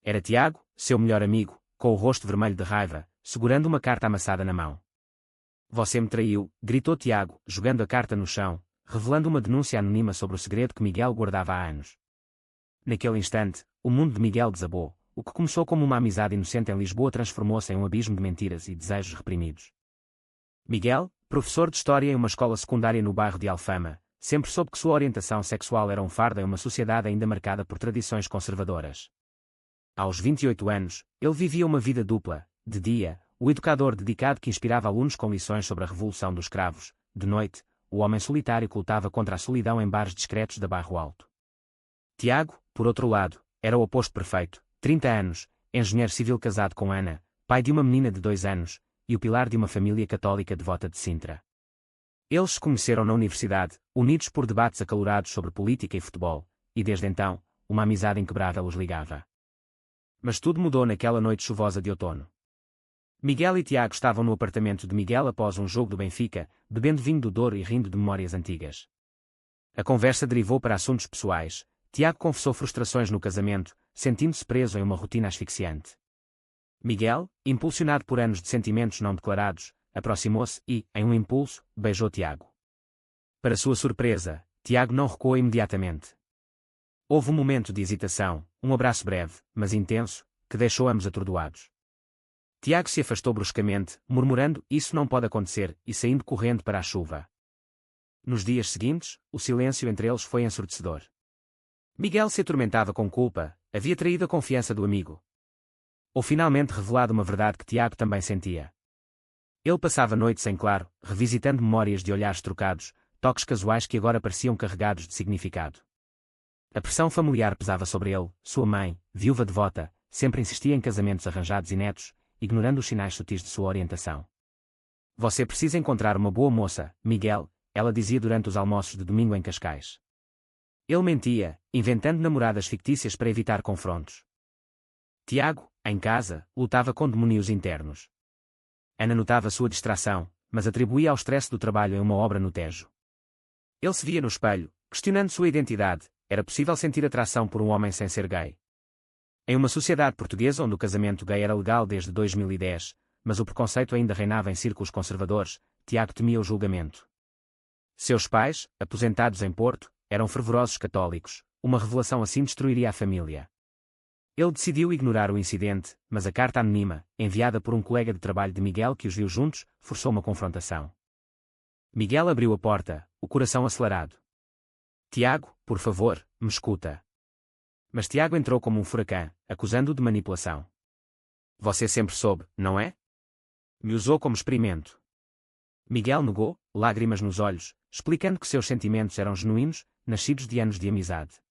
Era Tiago, seu melhor amigo, com o rosto vermelho de raiva, segurando uma carta amassada na mão. Você me traiu, gritou Tiago, jogando a carta no chão, revelando uma denúncia anônima sobre o segredo que Miguel guardava há anos. Naquele instante, o mundo de Miguel desabou. O que começou como uma amizade inocente em Lisboa transformou-se em um abismo de mentiras e desejos reprimidos. Miguel, professor de História em uma escola secundária no bairro de Alfama, sempre soube que sua orientação sexual era um fardo em uma sociedade ainda marcada por tradições conservadoras. Aos 28 anos, ele vivia uma vida dupla. De dia, o educador dedicado que inspirava alunos com lições sobre a Revolução dos Cravos. De noite, o homem solitário que lutava contra a solidão em bares discretos da Bairro Alto. Tiago, por outro lado, era o oposto perfeito. 30 anos, engenheiro civil casado com Ana, pai de uma menina de 2 anos, e o pilar de uma família católica devota de Sintra. Eles se conheceram na universidade, unidos por debates acalorados sobre política e futebol, e desde então, uma amizade inquebrável os ligava. Mas tudo mudou naquela noite chuvosa de outono. Miguel e Tiago estavam no apartamento de Miguel após um jogo do Benfica, bebendo vinho do Douro e rindo de memórias antigas. A conversa derivou para assuntos pessoais. Tiago confessou frustrações no casamento, sentindo-se preso em uma rotina asfixiante. Miguel, impulsionado por anos de sentimentos não declarados, aproximou-se e, em um impulso, beijou Tiago. Para sua surpresa, Tiago não recuou imediatamente. Houve um momento de hesitação, um abraço breve, mas intenso, que deixou ambos atordoados. Tiago se afastou bruscamente, murmurando: "Isso não pode acontecer", e saindo correndo para a chuva. Nos dias seguintes, o silêncio entre eles foi ensurdecedor. Miguel se atormentava com culpa, havia traído a confiança do amigo. Ou finalmente revelado uma verdade que Tiago também sentia. Ele passava noites em claro, revisitando memórias de olhares trocados, toques casuais que agora pareciam carregados de significado. A pressão familiar pesava sobre ele. Sua mãe, viúva devota, sempre insistia em casamentos arranjados e netos, ignorando os sinais sutis de sua orientação. "Você precisa encontrar uma boa moça, Miguel", ela dizia durante os almoços de domingo em Cascais. Ele mentia, inventando namoradas fictícias para evitar confrontos. Tiago, em casa, lutava com demónios internos. Ana notava sua distração, mas atribuía ao estresse do trabalho em uma obra no Tejo. Ele se via no espelho, questionando sua identidade. Era possível sentir atração por um homem sem ser gay? Em uma sociedade portuguesa onde o casamento gay era legal desde 2010, mas o preconceito ainda reinava em círculos conservadores, Tiago temia o julgamento. Seus pais, aposentados em Porto, eram fervorosos católicos. Uma revelação assim destruiria a família. Ele decidiu ignorar o incidente, mas a carta anônima, enviada por um colega de trabalho de Miguel que os viu juntos, forçou uma confrontação. Miguel abriu a porta, o coração acelerado. "Tiago, por favor, me escuta." Mas Tiago entrou como um furacão, acusando-o de manipulação. "Você sempre soube, não é? Me usou como experimento." Miguel negou, lágrimas nos olhos, explicando que seus sentimentos eram genuínos, nascidos de anos de amizade.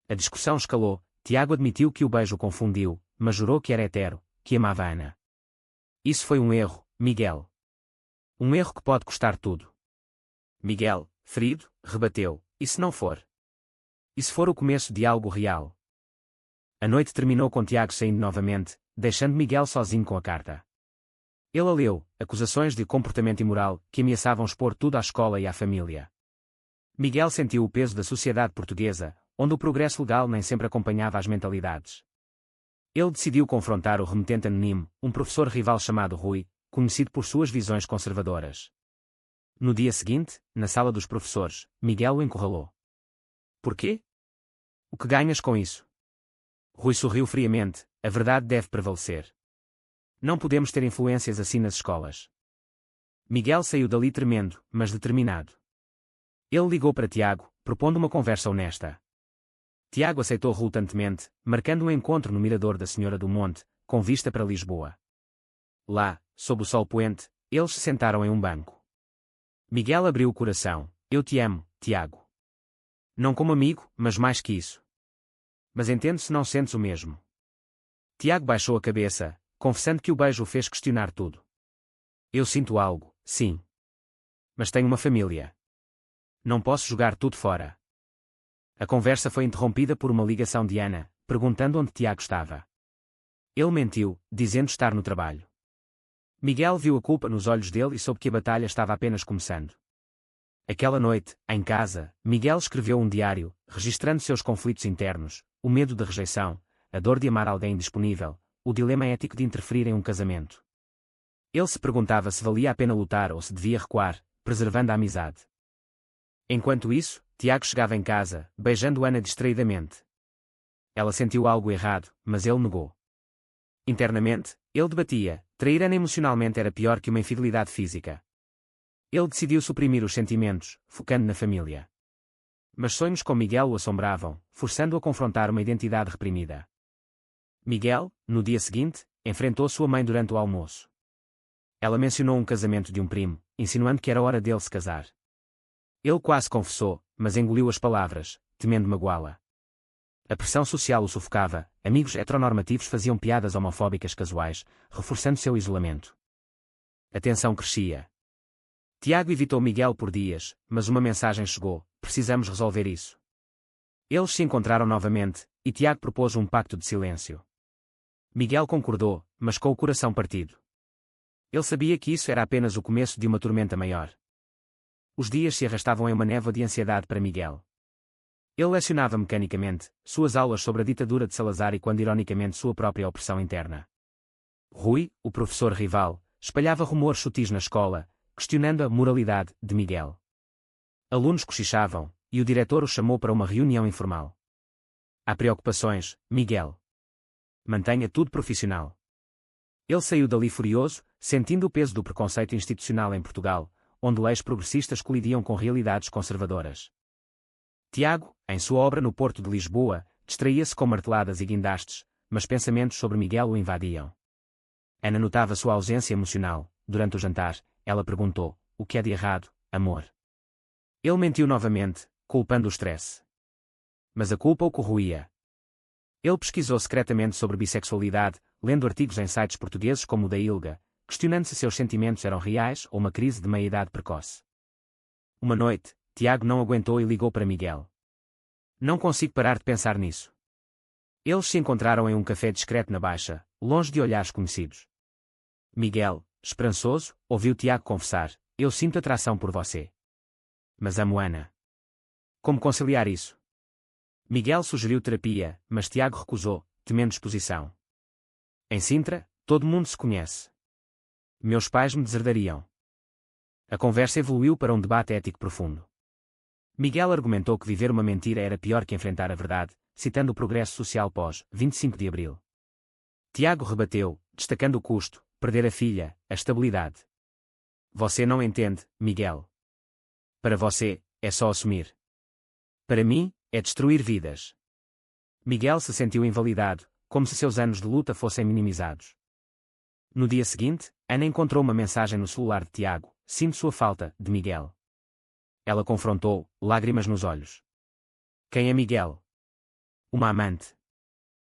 A discussão escalou. Tiago admitiu que o beijo o confundiu, mas jurou que era hetero, que amava Ana. "Isso foi um erro, Miguel. Um erro que pode custar tudo." Miguel, ferido, rebateu: "E se não for? E se for o começo de algo real?" A noite terminou com Tiago saindo novamente, deixando Miguel sozinho com a carta. Ele a leu, acusações de comportamento imoral, que ameaçavam expor tudo à escola e à família. Miguel sentiu o peso da sociedade portuguesa, onde o progresso legal nem sempre acompanhava as mentalidades. Ele decidiu confrontar o remetente anónimo, um professor rival chamado Rui, conhecido por suas visões conservadoras. No dia seguinte, na sala dos professores, Miguel o encurralou. "Porquê? O que ganhas com isso?" Rui sorriu friamente: "A verdade deve prevalecer. Não podemos ter influências assim nas escolas." Miguel saiu dali tremendo, mas determinado. Ele ligou para Tiago, propondo uma conversa honesta. Tiago aceitou relutantemente, marcando um encontro no mirador da Senhora do Monte, com vista para Lisboa. Lá, sob o sol poente, eles se sentaram em um banco. Miguel abriu o coração: "Eu te amo, Tiago. Não como amigo, mas mais que isso. Mas entendo se não sentes o mesmo." Tiago baixou a cabeça, confessando que o beijo o fez questionar tudo. "Eu sinto algo, sim. Mas tenho uma família. Não posso jogar tudo fora." A conversa foi interrompida por uma ligação de Ana, perguntando onde Tiago estava. Ele mentiu, dizendo estar no trabalho. Miguel viu a culpa nos olhos dele e soube que a batalha estava apenas começando. Aquela noite, em casa, Miguel escreveu um diário, registrando seus conflitos internos, o medo da rejeição, a dor de amar alguém indisponível, o dilema ético de interferir em um casamento. Ele se perguntava se valia a pena lutar ou se devia recuar, preservando a amizade. Enquanto isso, Tiago chegava em casa, beijando Ana distraidamente. Ela sentiu algo errado, mas ele negou. Internamente, ele debatia: trair Ana emocionalmente era pior que uma infidelidade física. Ele decidiu suprimir os sentimentos, focando na família. Mas sonhos com Miguel o assombravam, forçando-o a confrontar uma identidade reprimida. Miguel, no dia seguinte, enfrentou sua mãe durante o almoço. Ela mencionou um casamento de um primo, insinuando que era hora dele se casar. Ele quase confessou, mas engoliu as palavras, temendo magoá-la. A pressão social o sufocava, amigos heteronormativos faziam piadas homofóbicas casuais, reforçando seu isolamento. A tensão crescia. Tiago evitou Miguel por dias, mas uma mensagem chegou: precisamos resolver isso. Eles se encontraram novamente, e Tiago propôs um pacto de silêncio. Miguel concordou, mas com o coração partido. Ele sabia que isso era apenas o começo de uma tormenta maior. Os dias se arrastavam em uma névoa de ansiedade para Miguel. Ele lecionava mecanicamente, suas aulas sobre a ditadura de Salazar e quando ironicamente sua própria opressão interna. Rui, o professor rival, espalhava rumores sutis na escola, questionando a moralidade de Miguel. Alunos cochichavam, e o diretor o chamou para uma reunião informal. Há preocupações, Miguel. Mantenha tudo profissional. Ele saiu dali furioso, sentindo o peso do preconceito institucional em Portugal, onde leis progressistas colidiam com realidades conservadoras. Tiago, em sua obra No Porto de Lisboa, distraía-se com marteladas e guindastes, mas pensamentos sobre Miguel o invadiam. Ana notava sua ausência emocional. Durante o jantar, ela perguntou: o que é de errado, amor? Ele mentiu novamente, culpando o stress. Mas a culpa o corroía. Ele pesquisou secretamente sobre bissexualidade, lendo artigos em sites portugueses como o da Ilga, questionando se seus sentimentos eram reais ou uma crise de meia-idade precoce. Uma noite, Tiago não aguentou e ligou para Miguel. Não consigo parar de pensar nisso. Eles se encontraram em um café discreto na Baixa, longe de olhares conhecidos. Miguel, esperançoso, ouviu Tiago confessar: eu sinto atração por você. Mas amo Ana. Como conciliar isso? Miguel sugeriu terapia, mas Tiago recusou, temendo exposição. Em Sintra, todo mundo se conhece. Meus pais me deserdariam. A conversa evoluiu para um debate ético profundo. Miguel argumentou que viver uma mentira era pior que enfrentar a verdade, citando o progresso social pós-25 de Abril. Tiago rebateu, destacando o custo: perder a filha, a estabilidade. Você não entende, Miguel. Para você, é só assumir. Para mim, é destruir vidas. Miguel se sentiu invalidado, como se seus anos de luta fossem minimizados. No dia seguinte, Ana encontrou uma mensagem no celular de Tiago: sinto sua falta, de Miguel. Ela confrontou, lágrimas nos olhos. Quem é Miguel? Uma amante.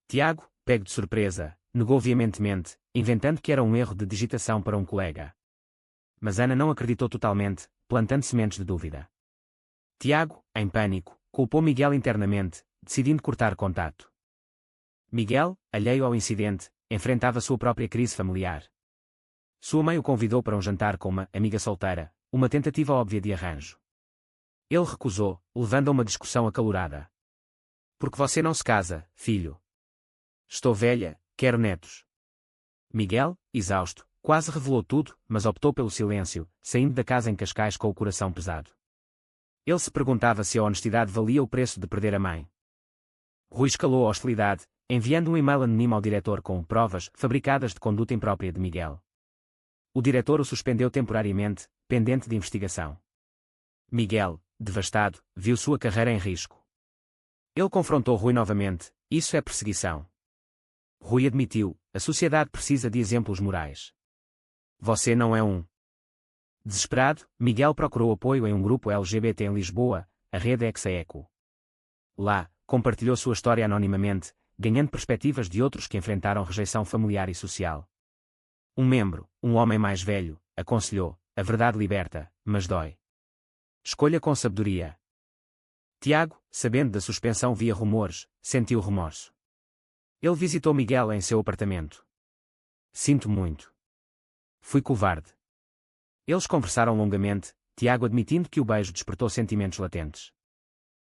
Tiago, pego de surpresa, negou veementemente, inventando que era um erro de digitação para um colega. Mas Ana não acreditou totalmente, plantando sementes de dúvida. Tiago, em pânico, culpou Miguel internamente, decidindo cortar contato. Miguel, alheio ao incidente, enfrentava sua própria crise familiar. Sua mãe o convidou para um jantar com uma amiga solteira, uma tentativa óbvia de arranjo. Ele recusou, levando a uma discussão acalorada. Porque você não se casa, filho? Estou velha, quero netos. Miguel, exausto, quase revelou tudo, mas optou pelo silêncio, saindo da casa em Cascais com o coração pesado. Ele se perguntava se a honestidade valia o preço de perder a mãe. Rui escalou a hostilidade, enviando um e-mail anónimo ao diretor com provas fabricadas de conduta imprópria de Miguel. O diretor o suspendeu temporariamente, pendente de investigação. Miguel, devastado, viu sua carreira em risco. Ele confrontou Rui novamente: isso é perseguição. Rui admitiu: a sociedade precisa de exemplos morais. Você não é um. Desesperado, Miguel procurou apoio em um grupo LGBT em Lisboa, a Rede Exaeco. Lá, compartilhou sua história anonimamente, ganhando perspectivas de outros que enfrentaram rejeição familiar e social. Um membro, um homem mais velho, aconselhou: a verdade liberta, mas dói. Escolha com sabedoria. Tiago, sabendo da suspensão via rumores, sentiu remorso. Ele visitou Miguel em seu apartamento. Sinto muito. Fui covarde. Eles conversaram longamente, Tiago admitindo que o beijo despertou sentimentos latentes.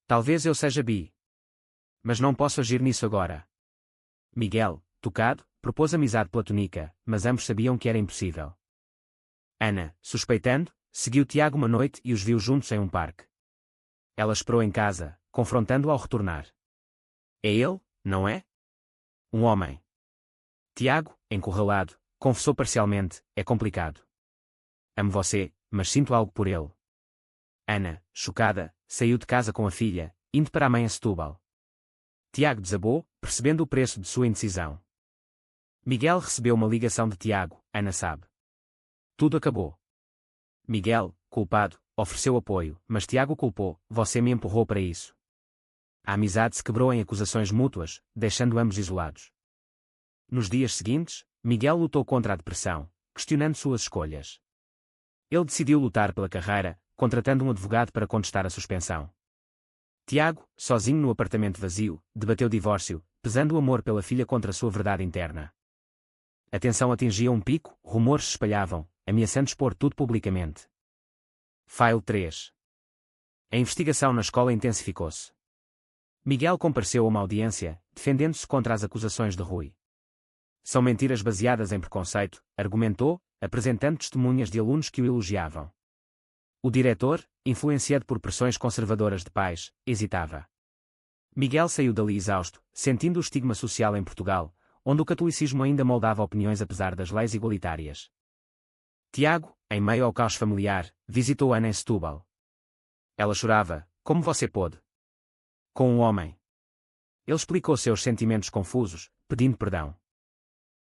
Talvez eu seja bi. Mas não posso agir nisso agora. Miguel, tocado, propôs amizade platônica, mas ambos sabiam que era impossível. Ana, suspeitando, seguiu Tiago uma noite e os viu juntos em um parque. Ela esperou em casa, confrontando-o ao retornar. É ele, não é? Um homem. Tiago, encurralado, confessou parcialmente, é complicado. Amo você, mas sinto algo por ele. Ana, chocada, saiu de casa com a filha, indo para a mãe a Setúbal. Tiago desabou, percebendo o preço de sua indecisão. Miguel recebeu uma ligação de Tiago, Ana sabe. Tudo acabou. Miguel, culpado, ofereceu apoio, mas Tiago culpou, você me empurrou para isso. A amizade se quebrou em acusações mútuas, deixando ambos isolados. Nos dias seguintes, Miguel lutou contra a depressão, questionando suas escolhas. Ele decidiu lutar pela carreira, contratando um advogado para contestar a suspensão. Tiago, sozinho no apartamento vazio, debateu divórcio, pesando o amor pela filha contra sua verdade interna. A tensão atingia um pico, rumores se espalhavam, ameaçando expor tudo publicamente. File 3. A investigação na escola intensificou-se. Miguel compareceu a uma audiência, defendendo-se contra as acusações de Rui. São mentiras baseadas em preconceito, argumentou, apresentando testemunhas de alunos que o elogiavam. O diretor, influenciado por pressões conservadoras de pais, hesitava. Miguel saiu dali exausto, sentindo o estigma social em Portugal, onde o catolicismo ainda moldava opiniões apesar das leis igualitárias. Tiago, em meio ao caos familiar, visitou Ana em Setúbal. Ela chorava, como você pôde. Com um homem. Ele explicou seus sentimentos confusos, pedindo perdão.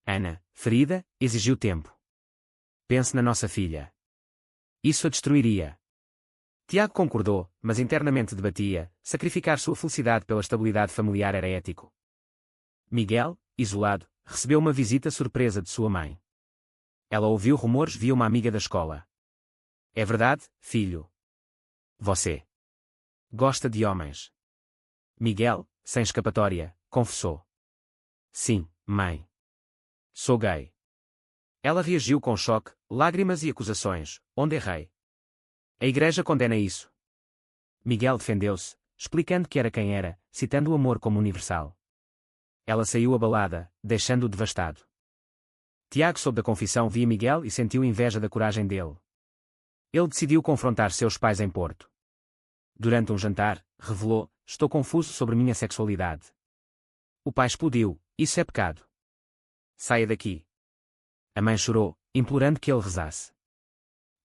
Ana, ferida, exigiu tempo. Pense na nossa filha. Isso a destruiria. Tiago concordou, mas internamente debatia, sacrificar sua felicidade pela estabilidade familiar era ético. Miguel, isolado, recebeu uma visita surpresa de sua mãe. Ela ouviu rumores via uma amiga da escola. É verdade, filho? Você gosta de homens? Miguel, sem escapatória, confessou. Sim, mãe. Sou gay. Ela reagiu com choque, lágrimas e acusações. Onde errei? A igreja condena isso. Miguel defendeu-se, explicando que era quem era, citando o amor como universal. Ela saiu abalada, deixando-o devastado. Tiago soube da confissão via Miguel e sentiu inveja da coragem dele. Ele decidiu confrontar seus pais em Porto. Durante um jantar, revelou, estou confuso sobre minha sexualidade. O pai explodiu, isso é pecado. Saia daqui. A mãe chorou, implorando que ele rezasse.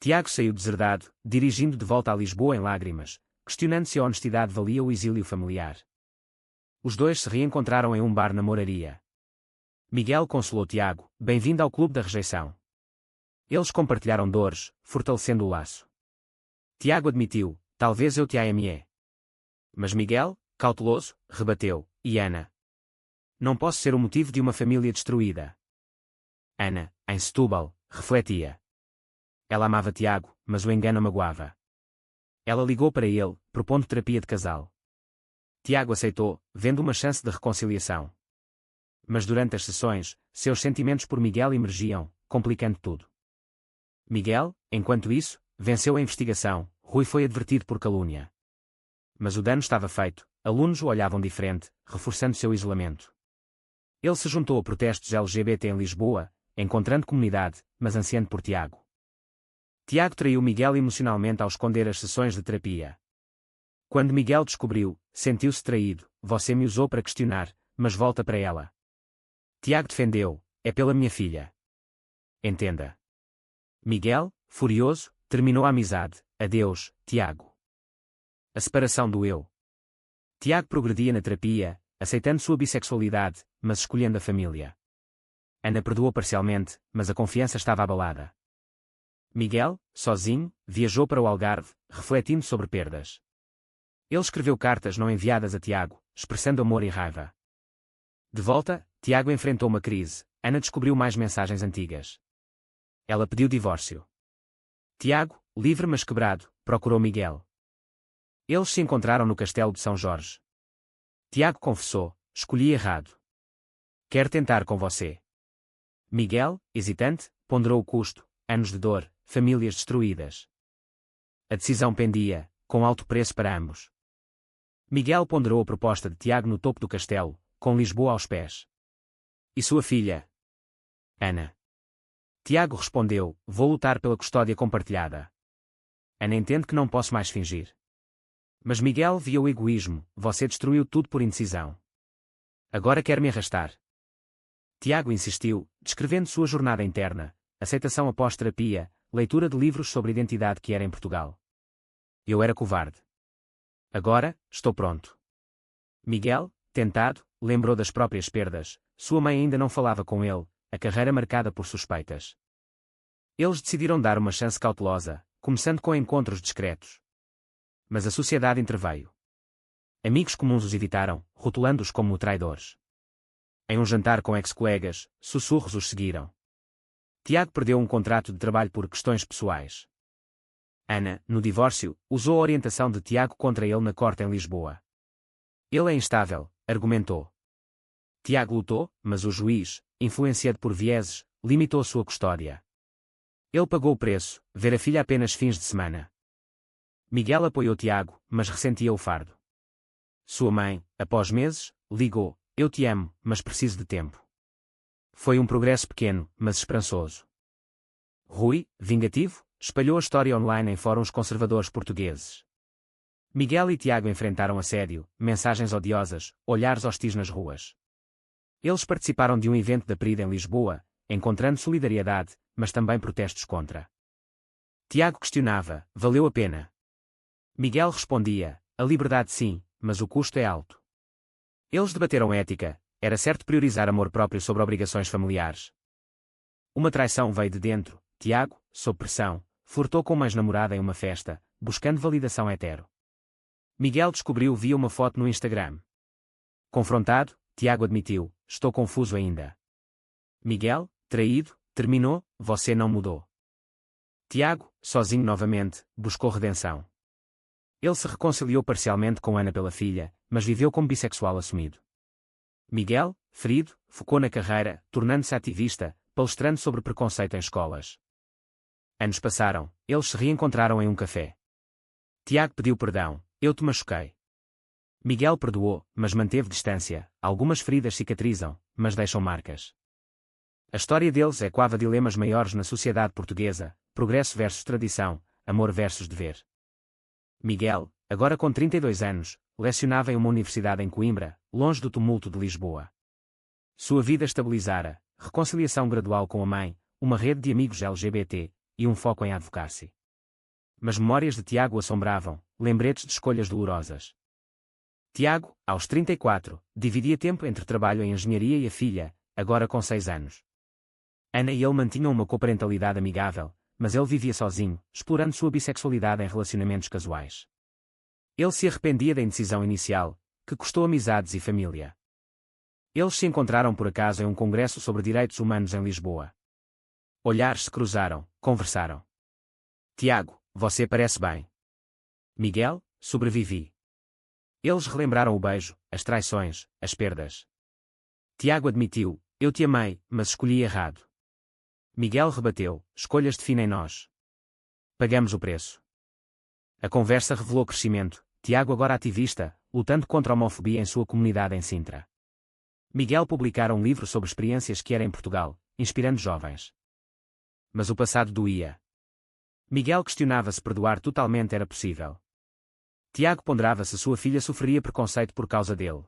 Tiago saiu deserdado, dirigindo de volta a Lisboa em lágrimas, questionando se a honestidade valia o exílio familiar. Os dois se reencontraram em um bar na Moraria. Miguel consolou Tiago, bem-vindo ao clube da rejeição. Eles compartilharam dores, fortalecendo o laço. Tiago admitiu, talvez eu te ame. Mas Miguel, cauteloso, rebateu, e Ana? Não posso ser o motivo de uma família destruída. Ana, em Setúbal, refletia. Ela amava Tiago, mas o engano a magoava. Ela ligou para ele, propondo terapia de casal. Tiago aceitou, vendo uma chance de reconciliação. Mas durante as sessões, seus sentimentos por Miguel emergiam, complicando tudo. Miguel, enquanto isso, venceu a investigação. Rui foi advertido por calúnia. Mas o dano estava feito, alunos o olhavam diferente, reforçando seu isolamento. Ele se juntou a protestos LGBT em Lisboa, encontrando comunidade, mas ansiando por Tiago. Tiago traiu Miguel emocionalmente ao esconder as sessões de terapia. Quando Miguel descobriu, sentiu-se traído, você me usou para questionar, mas volta para ela. Tiago defendeu, é pela minha filha. Entenda. Miguel, furioso, terminou a amizade, adeus, Tiago. A separação doeu. Tiago progredia na terapia, aceitando sua bissexualidade, mas escolhendo a família. Ana perdoou parcialmente, mas a confiança estava abalada. Miguel, sozinho, viajou para o Algarve, refletindo sobre perdas. Ele escreveu cartas não enviadas a Tiago, expressando amor e raiva. De volta, Tiago enfrentou uma crise. Ana descobriu mais mensagens antigas. Ela pediu divórcio. Tiago, livre mas quebrado, procurou Miguel. Eles se encontraram no castelo de São Jorge. Tiago confessou, escolhi errado. Quero tentar com você. Miguel, hesitante, ponderou o custo, anos de dor, famílias destruídas. A decisão pendia, com alto preço para ambos. Miguel ponderou a proposta de Tiago no topo do castelo, com Lisboa aos pés. E sua filha? Ana. Tiago respondeu, vou lutar pela custódia compartilhada. Ana entende que não posso mais fingir. Mas Miguel via o egoísmo, você destruiu tudo por indecisão. Agora quer me arrastar. Tiago insistiu, descrevendo sua jornada interna, aceitação após terapia, leitura de livros sobre identidade que era em Portugal. Eu era covarde. Agora, estou pronto. Miguel, tentado, lembrou das próprias perdas, sua mãe ainda não falava com ele, a carreira marcada por suspeitas. Eles decidiram dar uma chance cautelosa, começando com encontros discretos. Mas a sociedade interveio. Amigos comuns os evitaram, rotulando-os como traidores. Em um jantar com ex-colegas, sussurros os seguiram. Tiago perdeu um contrato de trabalho por questões pessoais. Ana, no divórcio, usou a orientação de Tiago contra ele na corte em Lisboa. Ele é instável, argumentou. Tiago lutou, mas o juiz, influenciado por vieses, limitou sua custódia. Ele pagou o preço, ver a filha apenas fins de semana. Miguel apoiou Tiago, mas ressentia o fardo. Sua mãe, após meses, ligou, eu te amo, mas preciso de tempo. Foi um progresso pequeno, mas esperançoso. Rui, vingativo, espalhou a história online em fóruns conservadores portugueses. Miguel e Tiago enfrentaram assédio, mensagens odiosas, olhares hostis nas ruas. Eles participaram de um evento da PRID em Lisboa, encontrando solidariedade, mas também protestos contra. Tiago questionava, valeu a pena? Miguel respondia, a liberdade sim, mas o custo é alto. Eles debateram ética, era certo priorizar amor próprio sobre obrigações familiares. Uma traição veio de dentro, Tiago, sob pressão, flertou com uma ex-namorada em uma festa, buscando validação hetero. Miguel descobriu via uma foto no Instagram. Confrontado, Tiago admitiu, estou confuso ainda. Miguel, traído, terminou, você não mudou. Tiago, sozinho novamente, buscou redenção. Ele se reconciliou parcialmente com Ana pela filha, mas viveu como bissexual assumido. Miguel, ferido, focou na carreira, tornando-se ativista, palestrando sobre preconceito em escolas. Anos passaram, eles se reencontraram em um café. Tiago pediu perdão, eu te machuquei. Miguel perdoou, mas manteve distância, algumas feridas cicatrizam, mas deixam marcas. A história deles ecoava dilemas maiores na sociedade portuguesa, progresso versus tradição, amor versus dever. Miguel, agora com 32 anos, lecionava em uma universidade em Coimbra, longe do tumulto de Lisboa. Sua vida estabilizara, reconciliação gradual com a mãe, uma rede de amigos LGBT, e um foco em advocacy. Mas memórias de Tiago assombravam, lembretes de escolhas dolorosas. Tiago, aos 34, dividia tempo entre trabalho em engenharia e a filha, agora com 6 anos. Ana e ele mantinham uma coparentalidade amigável, mas ele vivia sozinho, explorando sua bissexualidade em relacionamentos casuais. Ele se arrependia da indecisão inicial, que custou amizades e família. Eles se encontraram por acaso em um congresso sobre direitos humanos em Lisboa. Olhares se cruzaram, conversaram. Tiago, você parece bem. Miguel, sobrevivi. Eles relembraram o beijo, as traições, as perdas. Tiago admitiu, eu te amei, mas escolhi errado. Miguel rebateu, escolhas definem nós. Pagamos o preço. A conversa revelou crescimento, Tiago agora ativista, lutando contra a homofobia em sua comunidade em Sintra. Miguel publicara um livro sobre experiências que era em Portugal, inspirando jovens. Mas o passado doía. Miguel questionava se perdoar totalmente era possível. Tiago ponderava se sua filha sofreria preconceito por causa dele.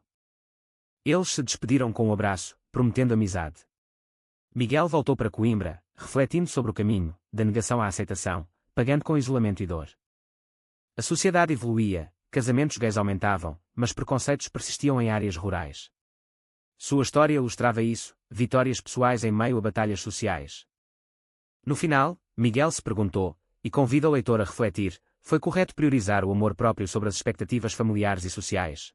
Eles se despediram com um abraço, prometendo amizade. Miguel voltou para Coimbra, refletindo sobre o caminho, da negação à aceitação, pagando com isolamento e dor. A sociedade evoluía, casamentos gays aumentavam, mas preconceitos persistiam em áreas rurais. Sua história ilustrava isso, vitórias pessoais em meio a batalhas sociais. No final, Miguel se perguntou, e convida o leitor a refletir, foi correto priorizar o amor próprio sobre as expectativas familiares e sociais?